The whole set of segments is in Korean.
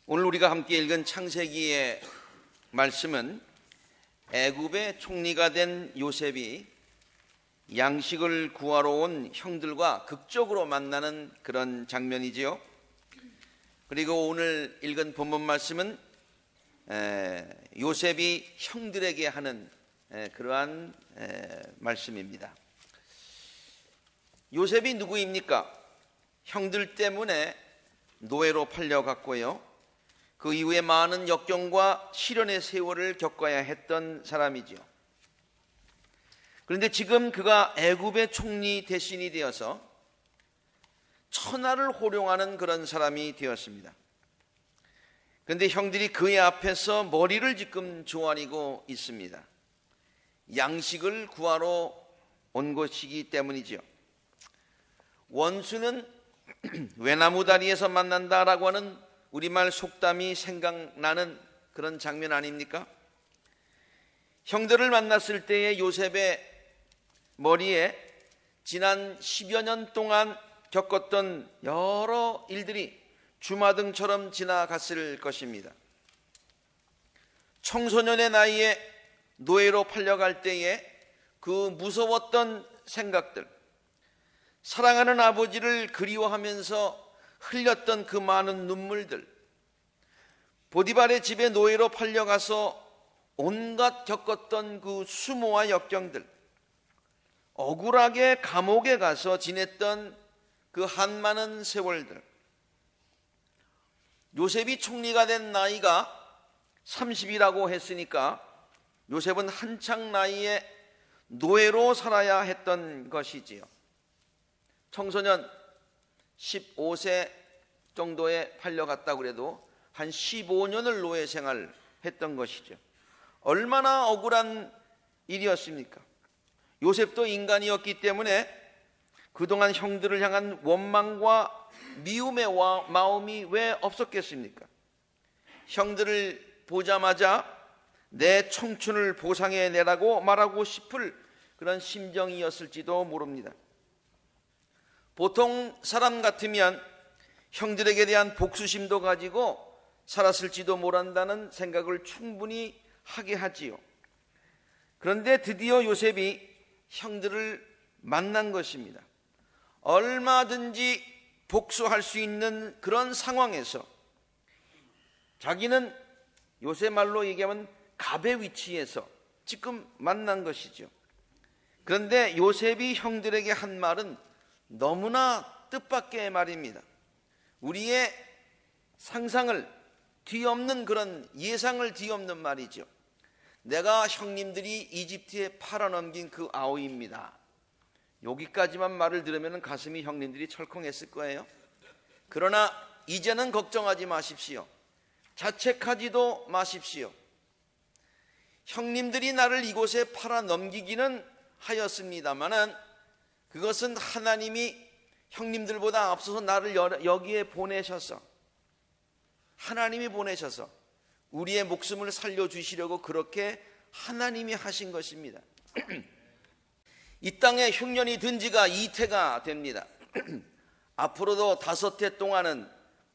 오늘 우리가 함께 읽은 창세기의 말씀은 애굽의 총리가 된 요셉이 양식을 구하러 온 형들과 극적으로 만나는 그런 장면이지요. 그리고 오늘 읽은 본문 말씀은 요셉이 형들에게 하는 그러한 말씀입니다. 요셉이 누구입니까? 형들 때문에 노예로 팔려갔고요, 그 이후에 많은 역경과 시련의 세월을 겪어야 했던 사람이죠. 그런데 지금 그가 애굽의 총리 대신이 되어서 천하를 호령하는 그런 사람이 되었습니다. 그런데 형들이 그의 앞에서 머리를 지금 조아리고 있습니다. 양식을 구하러 온 것이기 때문이죠. 원수는 외나무 다리에서 만난다라고 하는 우리말 속담이 생각나는 그런 장면 아닙니까? 형들을 만났을 때의 요셉의 머리에 지난 10여 년 동안 겪었던 여러 일들이 주마등처럼 지나갔을 것입니다. 청소년의 나이에 노예로 팔려갈 때에 그 무서웠던 생각들, 사랑하는 아버지를 그리워하면서 흘렸던 그 많은 눈물들, 보디발의 집에 노예로 팔려가서 온갖 겪었던 그 수모와 역경들, 억울하게 감옥에 가서 지냈던 그 한많은 세월들, 요셉이 총리가 된 나이가 30이라고 했으니까 요셉은 한창 나이에 노예로 살아야 했던 것이지요. 청소년 15세 정도에 팔려갔다고 그래도 한 15년을 노예 생활을 했던 것이죠. 얼마나 억울한 일이었습니까? 요셉도 인간이었기 때문에 그동안 형들을 향한 원망과 미움의 마음이 왜 없었겠습니까? 형들을 보자마자 내 청춘을 보상해 내라고 말하고 싶을 그런 심정이었을지도 모릅니다. 보통 사람 같으면 형들에게 대한 복수심도 가지고 살았을지도 모른다는 생각을 충분히 하게 하지요. 그런데 드디어 요셉이 형들을 만난 것입니다. 얼마든지 복수할 수 있는 그런 상황에서 자기는 요새 말로 얘기하면 갑의 위치에서 지금 만난 것이죠. 그런데 요셉이 형들에게 한 말은 너무나 뜻밖의 말입니다. 우리의 상상을 뒤엎는 그런 예상을 뒤엎는 말이죠. 내가 형님들이 이집트에 팔아넘긴 그 아우입니다. 여기까지만 말을 들으면 가슴이 형님들이 철컹했을 거예요. 그러나 이제는 걱정하지 마십시오. 자책하지도 마십시오. 형님들이 나를 이곳에 팔아넘기기는 하였습니다마는 그것은 하나님이 형님들보다 앞서서 나를 여기에 보내셔서, 하나님이 보내셔서 우리의 목숨을 살려주시려고 그렇게 하나님이 하신 것입니다. 이 땅에 흉년이 든 지가 2태가 됩니다. 앞으로도 5태 동안은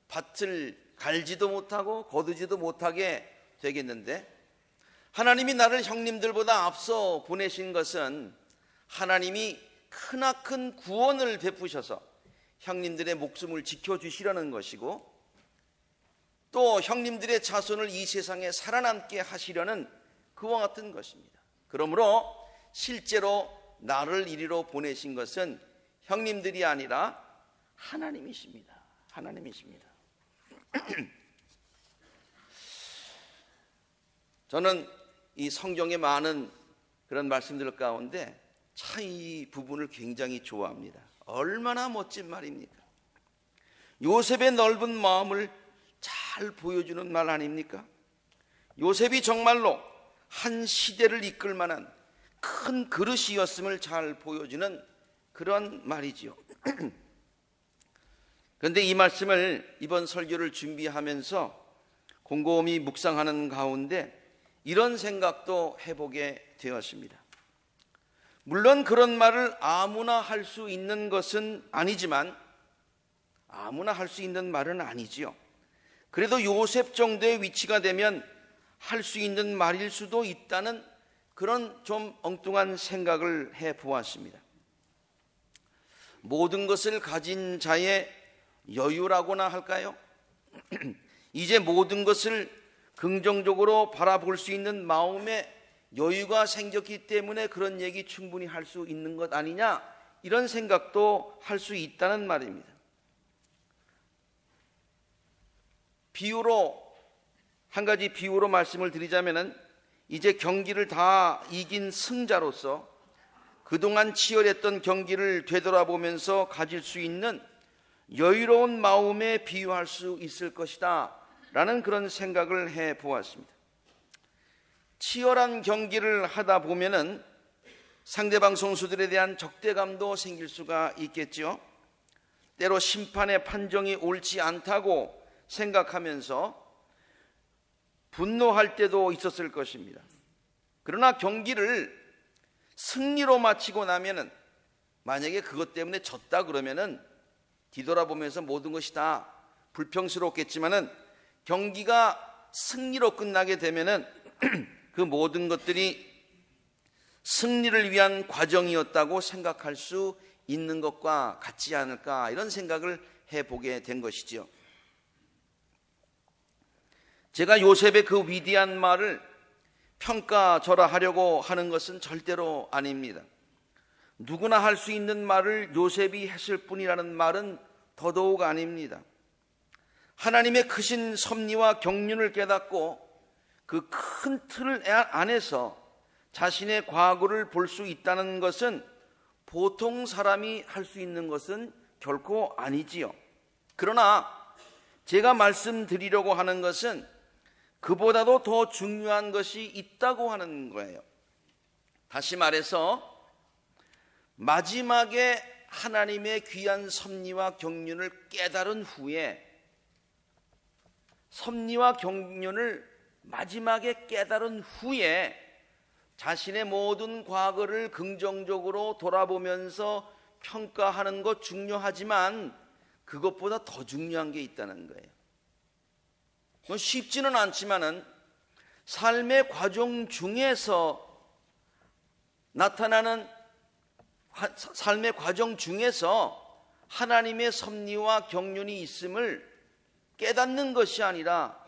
밭을 갈지도 못하고 거두지도 못하게 되겠는데, 하나님이 나를 형님들보다 앞서 보내신 것은 하나님이 크나큰 구원을 베푸셔서 형님들의 목숨을 지켜주시려는 것이고, 또 형님들의 자손을 이 세상에 살아남게 하시려는 그와 같은 것입니다. 그러므로 실제로 나를 이리로 보내신 것은 형님들이 아니라 하나님이십니다. 하나님이십니다. 저는 이 성경의 많은 그런 말씀들 가운데 참 이 부분을 굉장히 좋아합니다. 얼마나 멋진 말입니까? 요셉의 넓은 마음을 잘 보여주는 말 아닙니까? 요셉이 정말로 한 시대를 이끌 만한 큰 그릇이었음을 잘 보여주는 그런 말이지요. 그런데 이 말씀을 이번 설교를 준비하면서 곰곰이 묵상하는 가운데 이런 생각도 해보게 되었습니다. 물론 그런 말을 아무나 할 수 있는 것은 아니지만, 아무나 할 수 있는 말은 아니지요. 그래도 요셉 정도의 위치가 되면 할 수 있는 말일 수도 있다는 그런 좀 엉뚱한 생각을 해보았습니다. 모든 것을 가진 자의 여유라고나 할까요? 이제 모든 것을 긍정적으로 바라볼 수 있는 마음에 여유가 생겼기 때문에 그런 얘기 충분히 할 수 있는 것 아니냐, 이런 생각도 할 수 있다는 말입니다. 한 가지 비유로 말씀을 드리자면은, 이제 경기를 다 이긴 승자로서 그동안 치열했던 경기를 되돌아보면서 가질 수 있는 여유로운 마음에 비유할 수 있을 것이다 라는 그런 생각을 해보았습니다. 치열한 경기를 하다 보면은 상대방 선수들에 대한 적대감도 생길 수가 있겠죠. 때로 심판의 판정이 옳지 않다고 생각하면서 분노할 때도 있었을 것입니다. 그러나 경기를 승리로 마치고 나면은, 만약에 그것 때문에 졌다 그러면은 뒤돌아보면서 모든 것이 다 불평스럽겠지만은, 경기가 승리로 끝나게 되면은 그 모든 것들이 승리를 위한 과정이었다고 생각할 수 있는 것과 같지 않을까, 이런 생각을 해보게 된 것이지요. 제가 요셉의 그 위대한 말을 평가절하하려고 하는 것은 절대로 아닙니다. 누구나 할 수 있는 말을 요셉이 했을 뿐이라는 말은 더더욱 아닙니다. 하나님의 크신 섭리와 경륜을 깨닫고 그 큰 틀 안에서 자신의 과거를 볼 수 있다는 것은 보통 사람이 할 수 있는 것은 결코 아니지요. 그러나 제가 말씀드리려고 하는 것은 그보다도 더 중요한 것이 있다고 하는 거예요. 다시 말해서 마지막에 하나님의 귀한 섭리와 경륜을 깨달은 후에, 섭리와 경륜을 마지막에 깨달은 후에 자신의 모든 과거를 긍정적으로 돌아보면서 평가하는 것 중요하지만, 그것보다 더 중요한 게 있다는 거예요. 쉽지는 않지만은 삶의 과정 중에서 나타나는, 삶의 과정 중에서 하나님의 섭리와 경륜이 있음을 깨닫는 것이 아니라,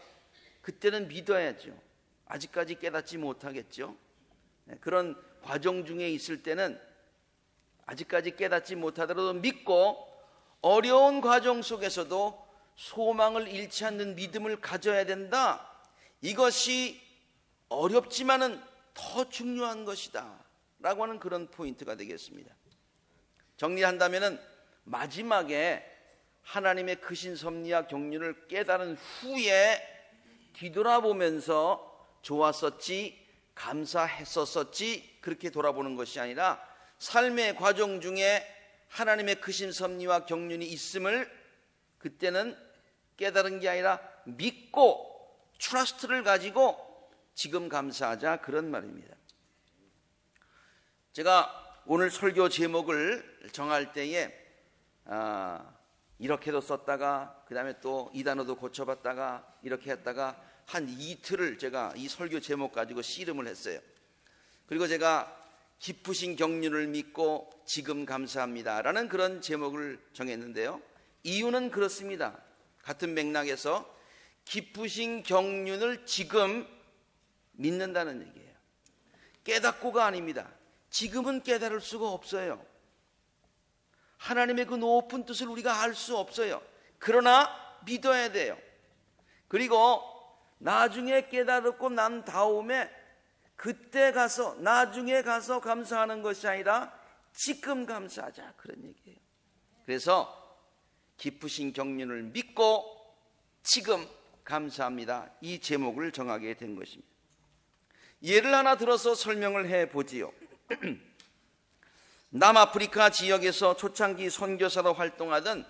그때는 믿어야죠. 아직까지 깨닫지 못하겠죠. 그런 과정 중에 있을 때는 아직까지 깨닫지 못하더라도 믿고, 어려운 과정 속에서도 소망을 잃지 않는 믿음을 가져야 된다. 이것이 어렵지만은 더 중요한 것이다 라고 하는 그런 포인트가 되겠습니다. 정리한다면은, 마지막에 하나님의 크신 섭리와 경륜을 깨달은 후에 뒤돌아보면서 좋았었지, 감사했었지, 그렇게 돌아보는 것이 아니라, 삶의 과정 중에 하나님의 크신 섭리와 경륜이 있음을 그때는 깨달은 게 아니라 믿고 트러스트를 가지고 지금 감사하자, 그런 말입니다. 제가 오늘 설교 제목을 정할 때에 이렇게도 썼다가 그 다음에 또 이 단어도 고쳐봤다가 이렇게 했다가 한 이틀을 제가 이 설교 제목 가지고 씨름을 했어요. 그리고 제가 기쁘신 경륜을 믿고 지금 감사합니다 라는 그런 제목을 정했는데요. 이유는 그렇습니다. 같은 맥락에서 기쁘신 경륜을 지금 믿는다는 얘기예요. 깨닫고가 아닙니다. 지금은 깨달을 수가 없어요. 하나님의 그 높은 뜻을 우리가 알 수 없어요. 그러나 믿어야 돼요. 그리고 나중에 깨달았고 난 다음에 그때 가서, 나중에 가서 감사하는 것이 아니라 지금 감사하자, 그런 얘기예요. 그래서 기쁘신 경륜을 믿고 지금 감사합니다, 이 제목을 정하게 된 것입니다. 예를 하나 들어서 설명을 해보지요. 남아프리카 지역에서 초창기 선교사로 활동하던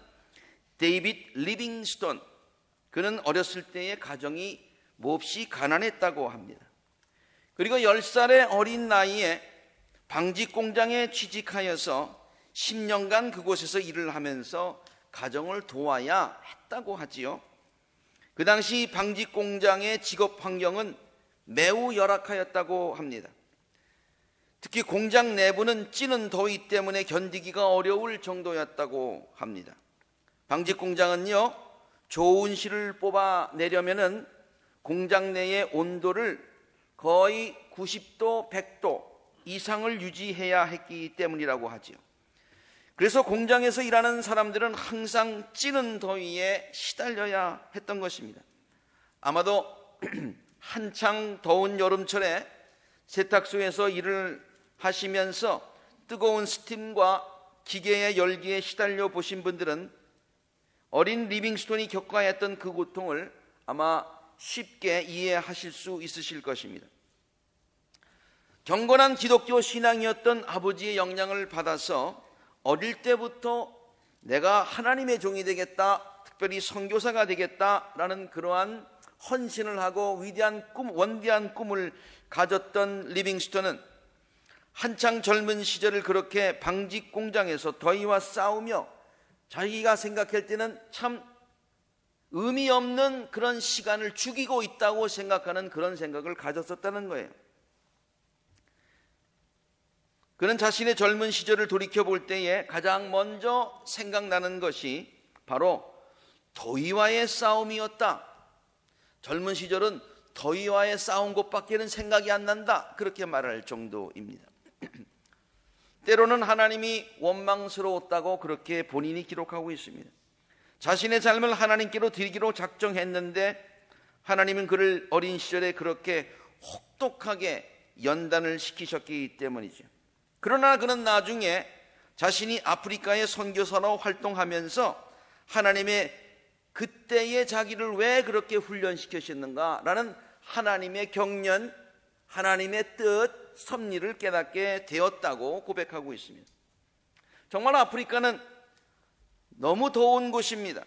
데이빗 리빙스톤, 그는 어렸을 때의 가정이 몹시 가난했다고 합니다. 그리고 10살의 어린 나이에 방직 공장에 취직하여서 10년간 그곳에서 일을 하면서 가정을 도와야 했다고 하지요. 그 당시 방직 공장의 직업 환경은 매우 열악하였다고 합니다. 특히 공장 내부는 찌는 더위 때문에 견디기가 어려울 정도였다고 합니다. 방직 공장은요, 좋은 실을 뽑아내려면은 공장 내의 온도를 거의 90도, 100도 이상을 유지해야 했기 때문이라고 하지요. 그래서 공장에서 일하는 사람들은 항상 찌는 더위에 시달려야 했던 것입니다. 아마도 한창 더운 여름철에 세탁소에서 일을 하시면서 뜨거운 스팀과 기계의 열기에 시달려 보신 분들은 어린 리빙스톤이 겪어야 했던 그 고통을 아마 쉽게 이해하실 수 있으실 것입니다. 경건한 기독교 신앙이었던 아버지의 영향을 받아서 어릴 때부터 내가 하나님의 종이 되겠다, 특별히 선교사가 되겠다라는 그러한 헌신을 하고 위대한 꿈, 원대한 꿈을 가졌던 리빙스톤은 한창 젊은 시절을 그렇게 방직 공장에서 더위와 싸우며 자기가 생각할 때는 참 의미 없는 그런 시간을 죽이고 있다고 생각하는 그런 생각을 가졌었다는 거예요. 그는 자신의 젊은 시절을 돌이켜볼 때에 가장 먼저 생각나는 것이 바로 더위와의 싸움이었다. 젊은 시절은 더위와의 싸운 것밖에는 생각이 안 난다, 그렇게 말할 정도입니다. 때로는 하나님이 원망스러웠다고 그렇게 본인이 기록하고 있습니다. 자신의 삶을 하나님께로 드리기로 작정했는데 하나님은 그를 어린 시절에 그렇게 혹독하게 연단을 시키셨기 때문이죠. 그러나 그는 나중에 자신이 아프리카의 선교사로 활동하면서 하나님의 그때의 자기를 왜 그렇게 훈련시키셨는가라는 하나님의 경륜, 하나님의 뜻, 섭리를 깨닫게 되었다고 고백하고 있습니다. 정말 아프리카는 너무 더운 곳입니다.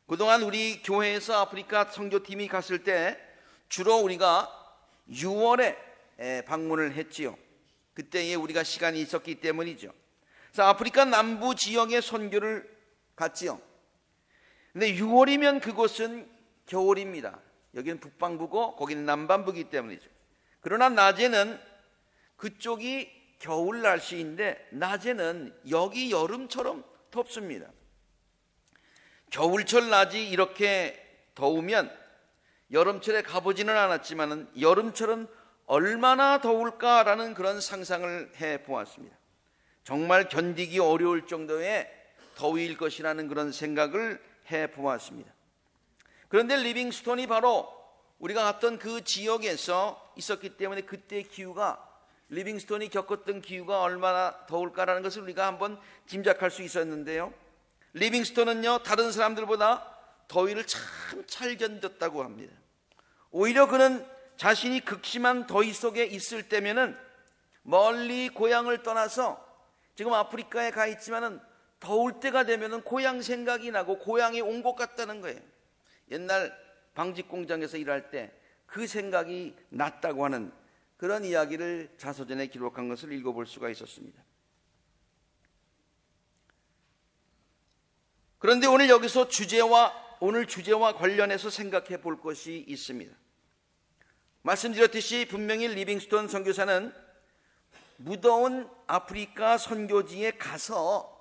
그동안 우리 교회에서 아프리카 선교팀이 갔을 때 주로 우리가 6월에 방문을 했지요. 그때에 우리가 시간이 있었기 때문이죠. 그래서 아프리카 남부 지역의 선교를 갔지요. 근데 6월이면 그곳은 겨울입니다. 여기는 북반부고 거기는 남반부이기 때문이죠. 그러나 낮에는 그쪽이 겨울 날씨인데 낮에는 여기 여름처럼 덥습니다. 겨울철 낮이 이렇게 더우면 여름철에 가보지는 않았지만 여름철은 얼마나 더울까라는 그런 상상을 해보았습니다. 정말 견디기 어려울 정도의 더위일 것이라는 그런 생각을 해보았습니다. 그런데 리빙스톤이 바로 우리가 갔던 그 지역에서 있었기 때문에 그때의 기후가, 리빙스톤이 겪었던 기후가 얼마나 더울까라는 것을 우리가 한번 짐작할 수 있었는데요, 리빙스톤은요 다른 사람들보다 더위를 참 잘 견뎠다고 합니다. 오히려 그는 자신이 극심한 더위 속에 있을 때면은 멀리 고향을 떠나서, 지금 아프리카에 가 있지만은 더울 때가 되면은 고향 생각이 나고 고향에 온 것 같다는 거예요. 옛날 방직 공장에서 일할 때 그 생각이 났다고 하는 그런 이야기를 자서전에 기록한 것을 읽어볼 수가 있었습니다. 그런데 오늘 여기서 오늘 주제와 관련해서 생각해 볼 것이 있습니다. 말씀드렸듯이 분명히 리빙스톤 선교사는 무더운 아프리카 선교지에 가서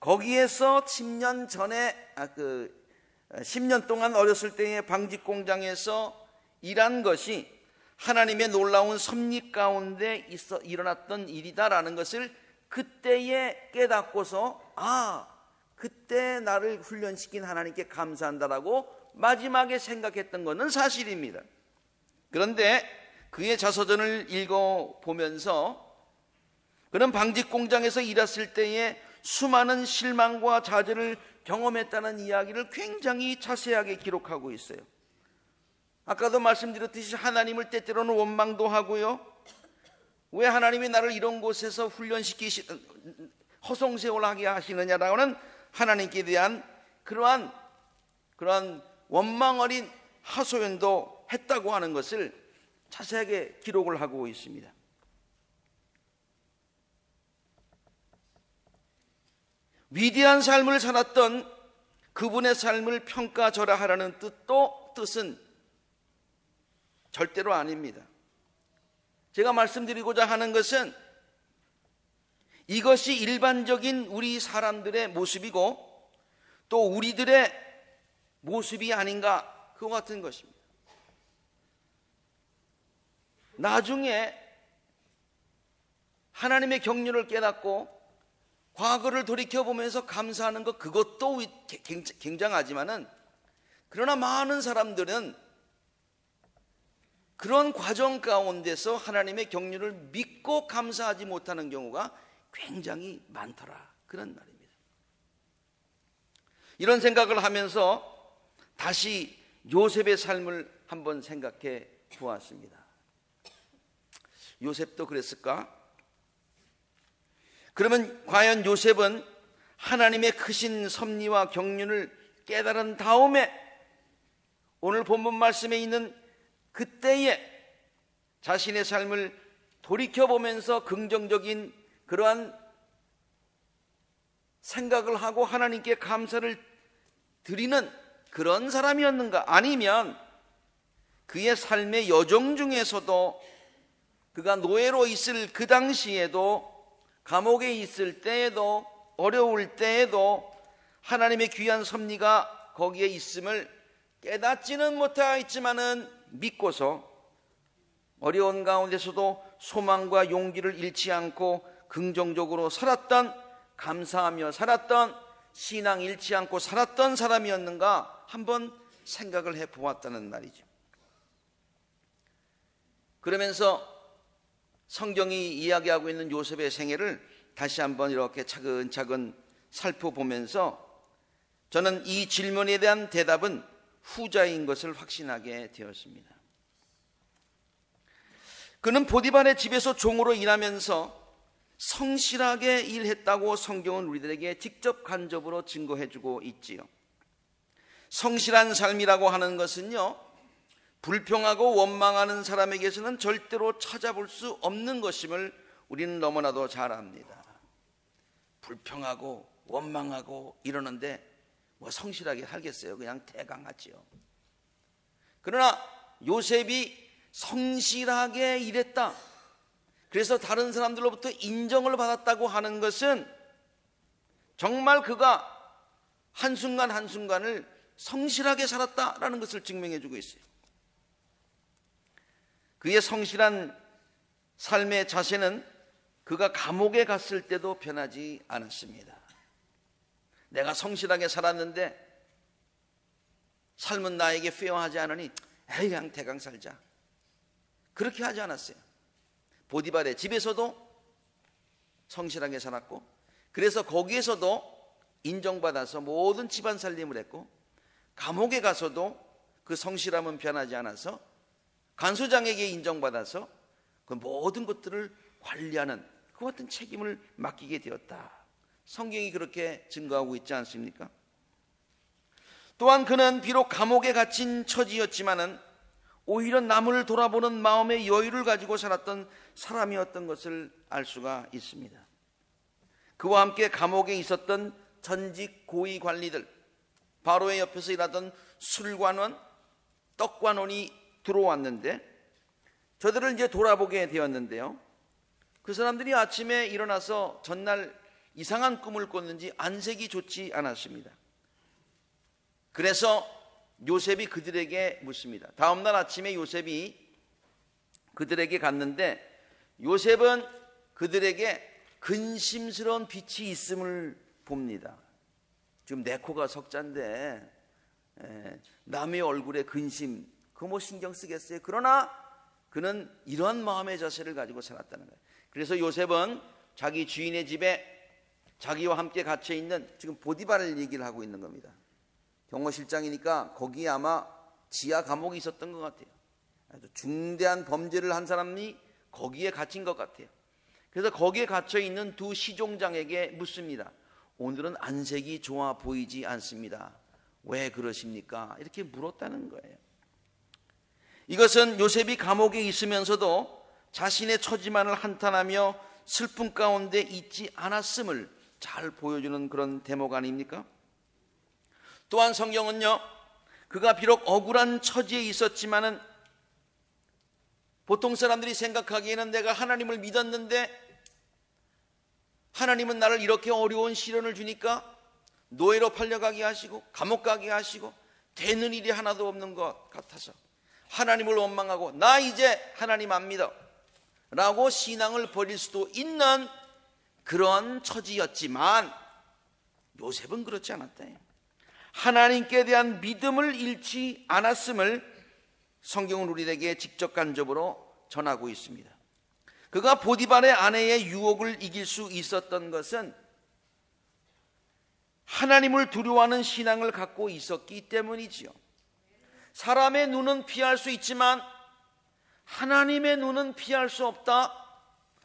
거기에서 10년 동안 어렸을 때의 방직 공장에서 일한 것이 하나님의 놀라운 섭리 가운데 일어났던 일이다라는 것을 그때에 깨닫고서 그때 나를 훈련시킨 하나님께 감사한다라고 마지막에 생각했던 것은 사실입니다. 그런데 그의 자서전을 읽어보면서 그는 방직 공장에서 일했을 때에 수많은 실망과 좌절을 경험했다는 이야기를 굉장히 자세하게 기록하고 있어요. 아까도 말씀드렸듯이 하나님을 때때로는 원망도 하고요, 왜 하나님이 나를 이런 곳에서 허송세월하게 하시느냐라고는 하나님께 대한 그러한 원망 어린 하소연도 했다고 하는 것을 자세하게 기록을 하고 있습니다. 위대한 삶을 살았던 그분의 삶을 평가절하하라는 뜻은 절대로 아닙니다. 제가 말씀드리고자 하는 것은 이것이 일반적인 우리 사람들의 모습이고 또 우리들의 모습이 아닌가, 그와 같은 것입니다. 나중에 하나님의 경륜을 깨닫고 과거를 돌이켜보면서 감사하는 것, 그것도 굉장하지만은, 그러나 많은 사람들은 그런 과정 가운데서 하나님의 경륜을 믿고 감사하지 못하는 경우가 굉장히 많더라, 그런 말입니다. 이런 생각을 하면서 다시 요셉의 삶을 한번 생각해 보았습니다. 요셉도 그랬을까? 그러면 과연 요셉은 하나님의 크신 섭리와 경륜을 깨달은 다음에 오늘 본문 말씀에 있는 그때에 자신의 삶을 돌이켜보면서 긍정적인 그러한 생각을 하고 하나님께 감사를 드리는 그런 사람이었는가? 아니면 그의 삶의 여정 중에서도 그가 노예로 있을 그 당시에도, 감옥에 있을 때에도, 어려울 때에도 하나님의 귀한 섭리가 거기에 있음을 깨닫지는 못하였지만은 믿고서 어려운 가운데서도 소망과 용기를 잃지 않고 긍정적으로 살았던, 감사하며 살았던, 신앙 잃지 않고 살았던 사람이었는가 한번 생각을 해보았다는 말이죠. 그러면서 성경이 이야기하고 있는 요셉의 생애를 다시 한번 이렇게 차근차근 살펴보면서 저는 이 질문에 대한 대답은 후자인 것을 확신하게 되었습니다. 그는 보디발의 집에서 종으로 일하면서 성실하게 일했다고 성경은 우리들에게 직접 간접으로 증거해주고 있지요. 성실한 삶이라고 하는 것은요, 불평하고 원망하는 사람에게서는 절대로 찾아볼 수 없는 것임을 우리는 너무나도 잘 압니다. 불평하고 원망하고 이러는데 뭐 성실하게 살겠어요? 그냥 대강하지요. 그러나 요셉이 성실하게 일했다, 그래서 다른 사람들로부터 인정을 받았다고 하는 것은 정말 그가 한순간 한순간을 성실하게 살았다라는 것을 증명해 주고 있어요. 그의 성실한 삶의 자세는 그가 감옥에 갔을 때도 변하지 않았습니다. 내가 성실하게 살았는데 삶은 나에게 페어하지 않으니 에이, 그냥 대강 살자, 그렇게 하지 않았어요. 보디발의 집에서도 성실하게 살았고, 그래서 거기에서도 인정받아서 모든 집안 살림을 했고, 감옥에 가서도 그 성실함은 변하지 않아서 간수장에게 인정받아서 그 모든 것들을 관리하는 그 같은 책임을 맡기게 되었다. 성경이 그렇게 증거하고 있지 않습니까? 또한 그는 비록 감옥에 갇힌 처지였지만은 오히려 남을 돌아보는 마음의 여유를 가지고 살았던 사람이었던 것을 알 수가 있습니다. 그와 함께 감옥에 있었던 전직 고위 관리들, 바로의 옆에서 일하던 술관원, 떡관원이 들어왔는데 저들을 이제 돌아보게 되었는데요, 그 사람들이 아침에 일어나서 전날 이상한 꿈을 꿨는지 안색이 좋지 않았습니다. 그래서 요셉이 그들에게 묻습니다. 다음날 아침에 요셉이 그들에게 갔는데 요셉은 그들에게 근심스러운 빛이 있음을 봅니다. 지금 내 코가 석자인데 남의 얼굴에 근심, 그거 뭐 신경 쓰겠어요? 그러나 그는 이런 마음의 자세를 가지고 살았다는 거예요. 그래서 요셉은 자기 주인의 집에 자기와 함께 갇혀있는, 지금 보디발을 얘기를 하고 있는 겁니다. 경호실장이니까 거기에 아마 지하 감옥이 있었던 것 같아요. 아주 중대한 범죄를 한 사람이 거기에 갇힌 것 같아요. 그래서 거기에 갇혀있는 두 시종장에게 묻습니다. 오늘은 안색이 좋아 보이지 않습니다. 왜 그러십니까? 이렇게 물었다는 거예요. 이것은 요셉이 감옥에 있으면서도 자신의 처지만을 한탄하며 슬픔 가운데 있지 않았음을 잘 보여주는 그런 대목 아닙니까? 또한 성경은요, 그가 비록 억울한 처지에 있었지만은 보통 사람들이 생각하기에는 내가 하나님을 믿었는데 하나님은 나를 이렇게 어려운 시련을 주니까 노예로 팔려가게 하시고 감옥 가게 하시고 되는 일이 하나도 없는 것 같아서 하나님을 원망하고 나 이제 하나님 안 믿어 라고 신앙을 버릴 수도 있는 그런 처지였지만 요셉은 그렇지 않았다. 하나님께 대한 믿음을 잃지 않았음을 성경은 우리에게 직접간접으로 전하고 있습니다. 그가 보디발의 아내의 유혹을 이길 수 있었던 것은 하나님을 두려워하는 신앙을 갖고 있었기 때문이지요. 사람의 눈은 피할 수 있지만 하나님의 눈은 피할 수 없다.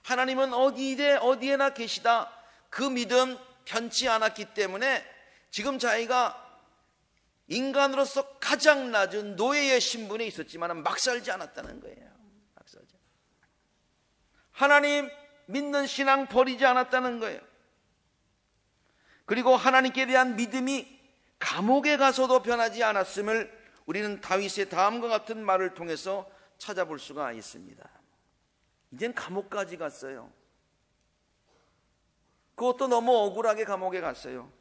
하나님은 어디에나 계시다. 그 믿음 변치 않았기 때문에 지금 자기가 인간으로서 가장 낮은 노예의 신분에 있었지만 막 살지 않았다는 거예요. 막 살지. 하나님 믿는 신앙 버리지 않았다는 거예요. 그리고 하나님께 대한 믿음이 감옥에 가서도 변하지 않았음을 우리는 다윗의 다음과 같은 말을 통해서 찾아볼 수가 있습니다. 이젠 감옥까지 갔어요. 그것도 너무 억울하게 감옥에 갔어요.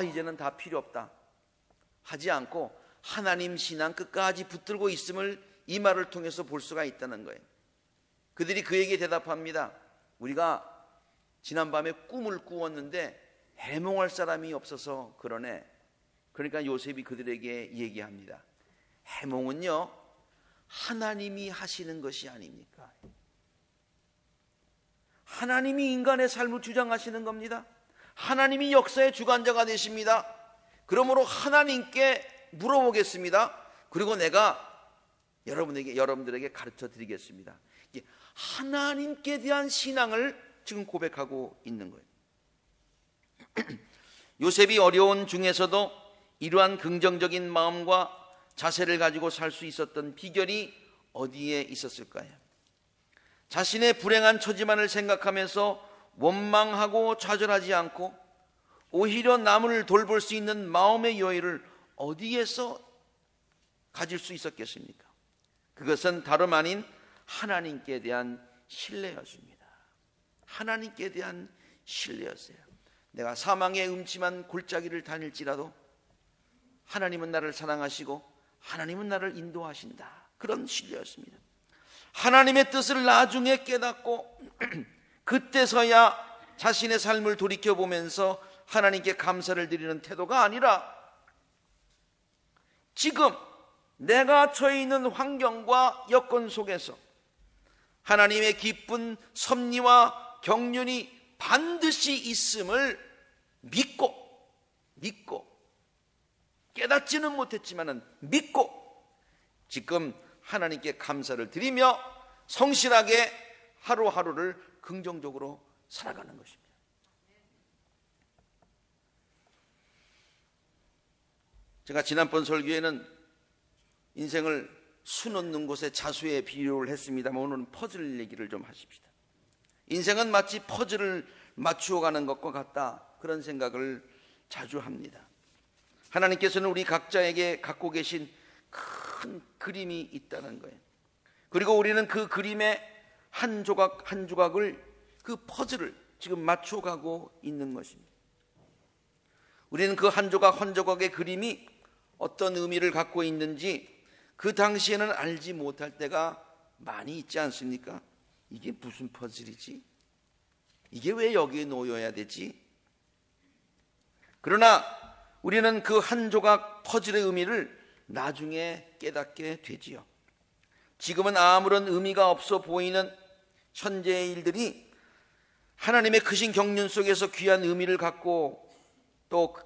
이제는 다 필요 없다 하지 않고 하나님 신앙 끝까지 붙들고 있음을 이 말을 통해서 볼 수가 있다는 거예요. 그들이 그에게 대답합니다. 우리가 지난밤에 꿈을 꾸었는데 해몽할 사람이 없어서 그러네. 그러니까 요셉이 그들에게 얘기합니다. 해몽은요, 하나님이 하시는 것이 아닙니까? 하나님이 인간의 삶을 주장하시는 겁니다. 하나님이 역사의 주관자가 되십니다. 그러므로 하나님께 물어보겠습니다. 그리고 내가 여러분들에게 가르쳐 드리겠습니다. 하나님께 대한 신앙을 지금 고백하고 있는 거예요. 요셉이 어려운 중에서도 이러한 긍정적인 마음과 자세를 가지고 살 수 있었던 비결이 어디에 있었을까요? 자신의 불행한 처지만을 생각하면서 원망하고 좌절하지 않고 오히려 남을 돌볼 수 있는 마음의 여유를 어디에서 가질 수 있었겠습니까? 그것은 다름 아닌 하나님께 대한 신뢰였습니다. 하나님께 대한 신뢰였어요. 내가 사망의 음침한 골짜기를 다닐지라도 하나님은 나를 사랑하시고 하나님은 나를 인도하신다. 그런 신뢰였습니다. 하나님의 뜻을 나중에 깨닫고 그때서야 자신의 삶을 돌이켜보면서 하나님께 감사를 드리는 태도가 아니라 지금 내가 처해 있는 환경과 여건 속에서 하나님의 기쁜 섭리와 경륜이 반드시 있음을 믿고 깨닫지는 못했지만 믿고 지금 하나님께 감사를 드리며 성실하게 하루하루를 긍정적으로 살아가는 것입니다. 제가 지난번 설교에는 인생을 수놓는 곳에 자수에 비유를 했습니다만 오늘은 퍼즐 얘기를 좀 하십시다. 인생은 마치 퍼즐을 맞추어 가는 것과 같다, 그런 생각을 자주 합니다. 하나님께서는 우리 각자에게 갖고 계신 큰 그림이 있다는 거예요. 그리고 우리는 그 그림의 한 조각 한 조각을, 그 퍼즐을 지금 맞춰가고 있는 것입니다. 우리는 그 한 조각 한 조각의 그림이 어떤 의미를 갖고 있는지 그 당시에는 알지 못할 때가 많이 있지 않습니까? 이게 무슨 퍼즐이지? 이게 왜 여기에 놓여야 되지? 그러나 우리는 그 한 조각 퍼즐의 의미를 나중에 깨닫게 되지요. 지금은 아무런 의미가 없어 보이는 현재의 일들이 하나님의 크신 경륜 속에서 귀한 의미를 갖고 또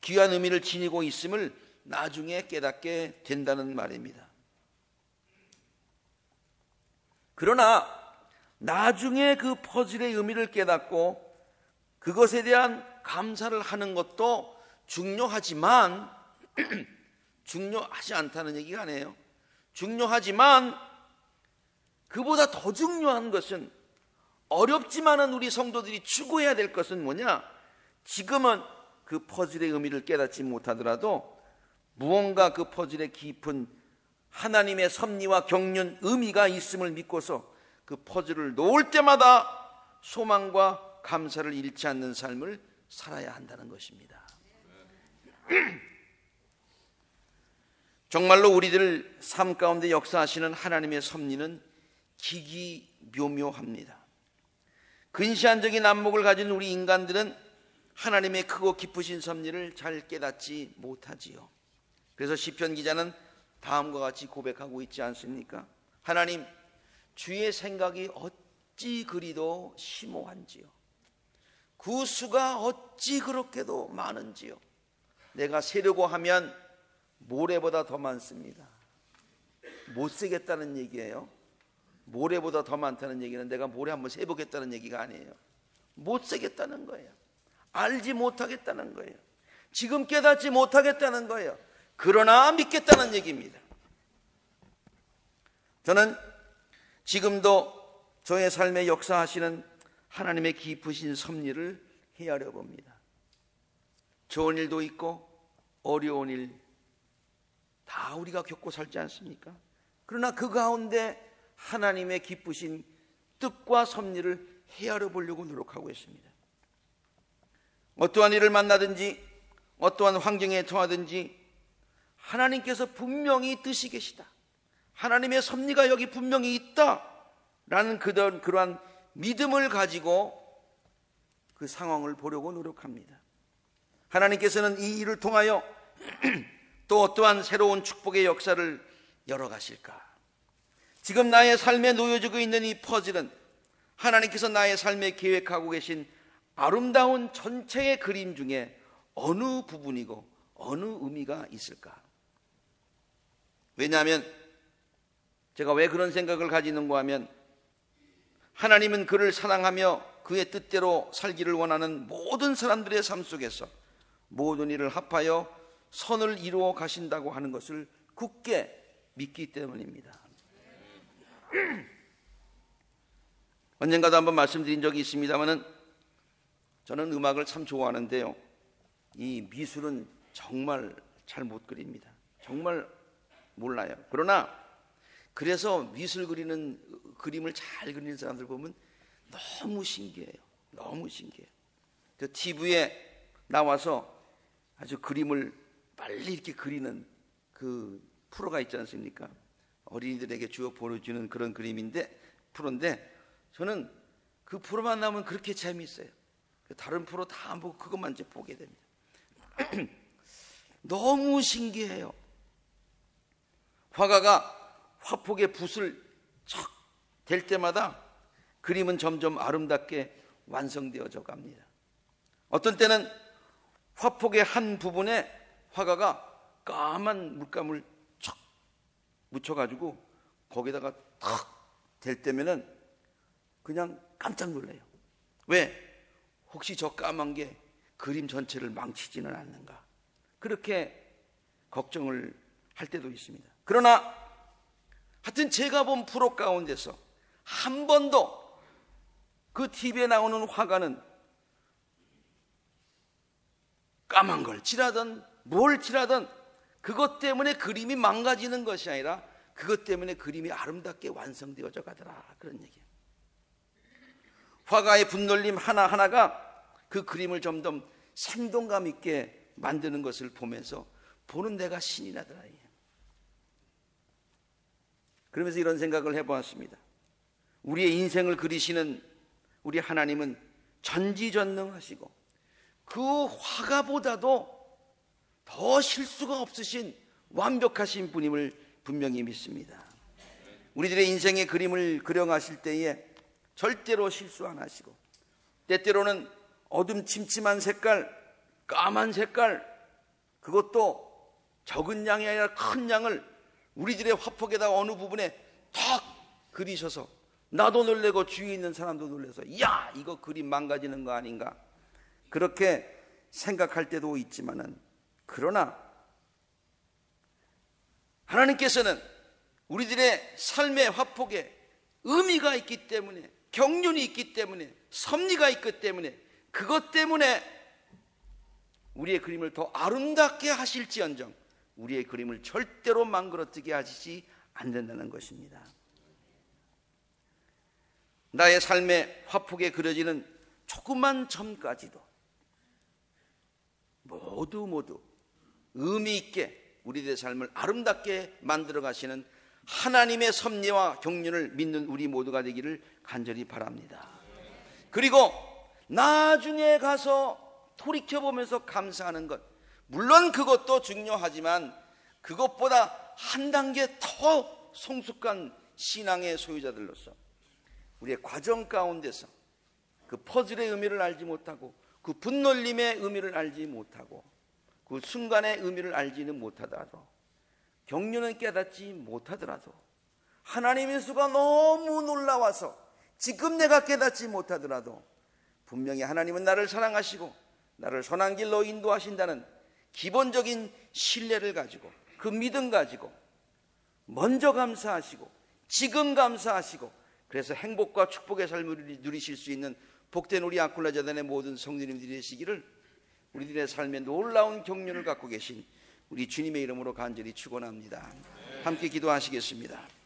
귀한 의미를 지니고 있음을 나중에 깨닫게 된다는 말입니다. 그러나 나중에 그 퍼즐의 의미를 깨닫고 그것에 대한 감사를 하는 것도 중요하지만 중요하지 않다는 얘기가 아니에요. 중요하지만 그보다 더 중요한 것은, 어렵지만은 우리 성도들이 추구해야 될 것은 뭐냐? 지금은 그 퍼즐의 의미를 깨닫지 못하더라도 무언가 그 퍼즐의 깊은 하나님의 섭리와 경륜, 의미가 있음을 믿고서 그 퍼즐을 놓을 때마다 소망과 감사를 잃지 않는 삶을 살아야 한다는 것입니다. 정말로 우리들 삶 가운데 역사하시는 하나님의 섭리는 기기묘묘합니다. 근시안적인 안목을 가진 우리 인간들은 하나님의 크고 깊으신 섭리를 잘 깨닫지 못하지요. 그래서 시편 기자는 다음과 같이 고백하고 있지 않습니까? 하나님, 주의 생각이 어찌 그리도 심오한지요. 그 수가 어찌 그렇게도 많은지요. 내가 세려고 하면 모래보다 더 많습니다. 못 세겠다는 얘기예요. 모래보다 더 많다는 얘기는 내가 모래 한번 세보겠다는 얘기가 아니에요. 못 세겠다는 거예요. 알지 못하겠다는 거예요. 지금 깨닫지 못하겠다는 거예요. 그러나 믿겠다는 얘기입니다. 저는 지금도 저의 삶에 역사하시는 하나님의 깊으신 섭리를 헤아려 봅니다. 좋은 일도 있고 어려운 일 다 우리가 겪고 살지 않습니까? 그러나 그 가운데 하나님의 기쁘신 뜻과 섭리를 헤아려 보려고 노력하고 있습니다. 어떠한 일을 만나든지 어떠한 환경에 처하든지 하나님께서 분명히 뜻이 계시다, 하나님의 섭리가 여기 분명히 있다라는 그러한 믿음을 가지고 그 상황을 보려고 노력합니다. 하나님께서는 이 일을 통하여 또 어떠한 새로운 축복의 역사를 열어가실까? 지금 나의 삶에 놓여지고 있는 이 퍼즐은 하나님께서 나의 삶에 계획하고 계신 아름다운 전체의 그림 중에 어느 부분이고 어느 의미가 있을까? 왜냐하면 제가 왜 그런 생각을 가지는가 하면 하나님은 그를 사랑하며 그의 뜻대로 살기를 원하는 모든 사람들의 삶 속에서 모든 일을 합하여 선을 이루어 가신다고 하는 것을 굳게 믿기 때문입니다. 언젠가도 한번 말씀드린 적이 있습니다만은 저는 음악을 참 좋아하는데요, 이 미술은 정말 잘 못 그립니다. 정말 몰라요. 그러나 그래서 미술 그리는 그림을 잘 그리는 사람들 보면 너무 신기해요. 너무 신기해요. 그 TV에 나와서 아주 그림을 빨리 이렇게 그리는 그 프로가 있지 않습니까? 어린이들에게 주어 보여주는 그런 프로인데 저는 그 프로만 나오면 그렇게 재미있어요. 다른 프로 다 안 보고 그것만 이제 보게 됩니다. 너무 신기해요. 화가가 화폭에 붓을 척 댈 때마다 그림은 점점 아름답게 완성되어져 갑니다. 어떤 때는 화폭의 한 부분에 화가가 까만 물감을 척 묻혀가지고 거기다가 탁 댈 때면은 그냥 깜짝 놀라요. 왜? 혹시 저 까만 게 그림 전체를 망치지는 않는가, 그렇게 걱정을 할 때도 있습니다. 그러나 하여튼 제가 본 프로 가운데서 한 번도 그 TV에 나오는 화가는 까만 걸 칠하든 뭘 칠하든 그것 때문에 그림이 망가지는 것이 아니라 그것 때문에 그림이 아름답게 완성되어져 가더라, 그런 얘기예요. 화가의 분놀림 하나하나가 그 그림을 점점 생동감 있게 만드는 것을 보면서 보는 내가 신이 나더라. 그러면서 이런 생각을 해보았습니다. 우리의 인생을 그리시는 우리 하나님은 전지전능하시고 그 화가보다도 더 실수가 없으신 완벽하신 분임을 분명히 믿습니다. 우리들의 인생의 그림을 그려가실 때에 절대로 실수 안 하시고, 때때로는 어둠침침한 색깔, 까만 색깔, 그것도 적은 양이 아니라 큰 양을 우리들의 화폭에다가 어느 부분에 탁 그리셔서 나도 놀래고 주위에 있는 사람도 놀래서 야, 이거 그림 망가지는 거 아닌가, 그렇게 생각할 때도 있지만은, 그러나 하나님께서는 우리들의 삶의 화폭에 의미가 있기 때문에, 경륜이 있기 때문에, 섭리가 있기 때문에, 그것 때문에 우리의 그림을 더 아름답게 하실지언정 우리의 그림을 절대로 망그러뜨게 하시지 않는다는 것입니다. 나의 삶의 화폭에 그려지는 조그만 점까지도 모두 의미 있게 우리들의 삶을 아름답게 만들어 가시는 하나님의 섭리와 경륜을 믿는 우리 모두가 되기를 간절히 바랍니다. 그리고 나중에 가서 돌이켜보면서 감사하는 것, 물론 그것도 중요하지만 그것보다 한 단계 더 성숙한 신앙의 소유자들로서 우리의 과정 가운데서 그 퍼즐의 의미를 알지 못하고 그 분놀림의 의미를 알지 못하고 그 순간의 의미를 알지는 못하더라도 경륜은 깨닫지 못하더라도 하나님의 수가 너무 놀라워서 지금 내가 깨닫지 못하더라도 분명히 하나님은 나를 사랑하시고 나를 선한 길로 인도하신다는 기본적인 신뢰를 가지고 그 믿음 가지고 먼저 감사하시고 지금 감사하시고 그래서 행복과 축복의 삶을 누리실 수 있는 복된 우리 아굴라 재단의 모든 성도님들이 되시기를 우리들의 삶에 놀라운 경륜을 갖고 계신 우리 주님의 이름으로 간절히 축원합니다. 함께 기도하시겠습니다.